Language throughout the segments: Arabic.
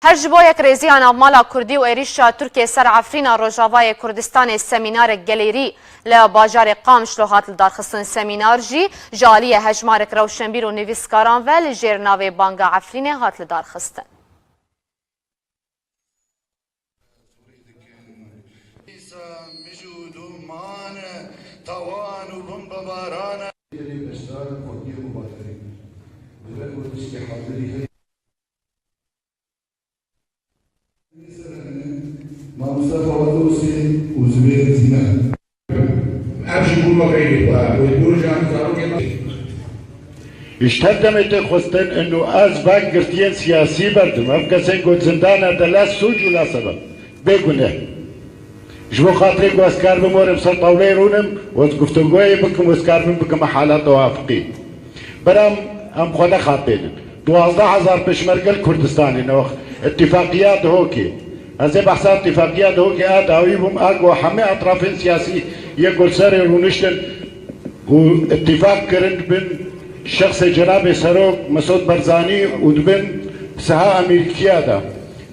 هرجبويا كريزيانا مالا كردي وإيريشا تركيا سر عفرينا روجافاي كردستان السمينار الجاليري لباجار قام شلوهات الدار خصن سمينار جالية هجمارك روشنبير ونيفيس كارانفل جيرناوي بانغا عفرينة هات الدار خصن مع مصطفى وطوسي وزبير زينان. أمشي كل مكان والدرجة اشتدمت خستن انه از باق گرتین سیاسی بردم افکسن گود زندانا دلاس سوج ولا سبب بگونه جبو خاطري واسكار بمورم سر طاولي رونم واسقفتنقوي بكم واسكار بكم حالات توافقي برام ام خدا خاطين 12000 بشمركل كردستاني نوخ اتفاقيات هوكي هذه بحث اتفاقيات هوكي اداويهم اقوى حمي اطراف سياسي يقول سري ونشتن واتفاق كرند بين شخص جناب سروق مسعود برزاني ودبن سها امريكيه دا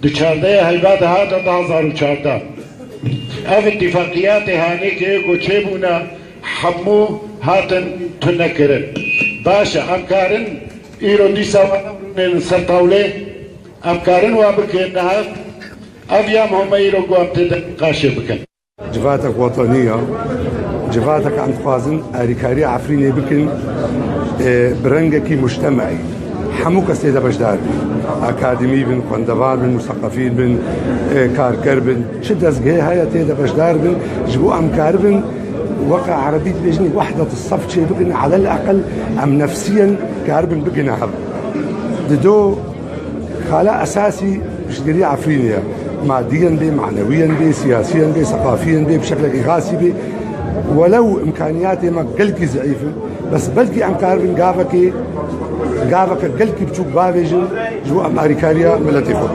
دچارده هيبات هذا 2014 اف اتفاقيات هانيك گوچبونا حمو هاتن تنكرن باشا امكارن ايرو دي سوانن سرطاوله امكارن وابكنها افيام هم ايرو قوامت قاشبكن جفاتك وطنيه جفاتك عم تخازن اريكاري عفريني بكن برنجكي مجتمعي حموك السيدة بجدار أكاديمي بن قندوان بن مثقفين بن كاركر بن شد أزجي هاي تيدا بجدار بن جبو أمكار بن وقع عربي بيجني وحدة الصف شيء بقن على الأقل أم نفسيا كاربن بقن هب دو خلاء أساسي بشجري عفرينيا ماديا بي معنويا بي سياسيا بي ثقافيا بي بشكل إغاثي بي ولو إمكانياتي ما قلقي ضعيفة بس بلكي أم كاربن قافك قلقي بتشوك بافيجن جو أمريكاريا ملتي فوق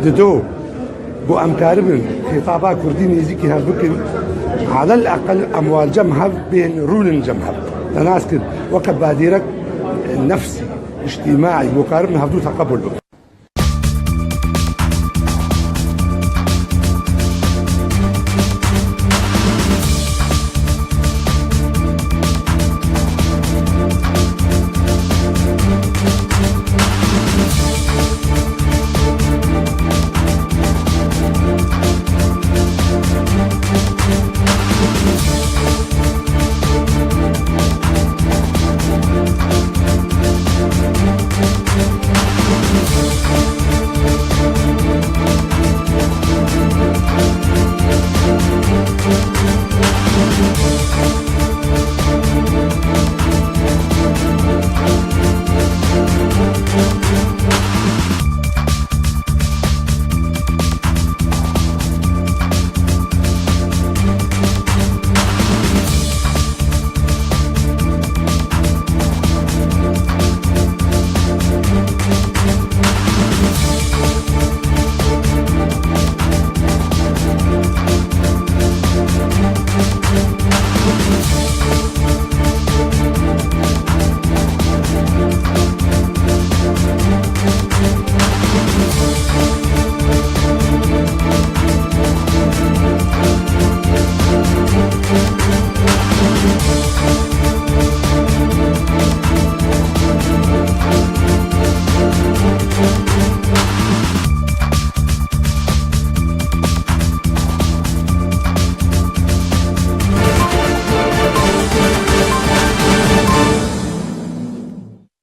دو بو أم كاربن خطابات كردين يزيكي هالبكن على الأقل أموال جمهب بين رول جمهب تناسكد وكباديرك نفسي اجتماعي وكاربن هبدو تقبل بك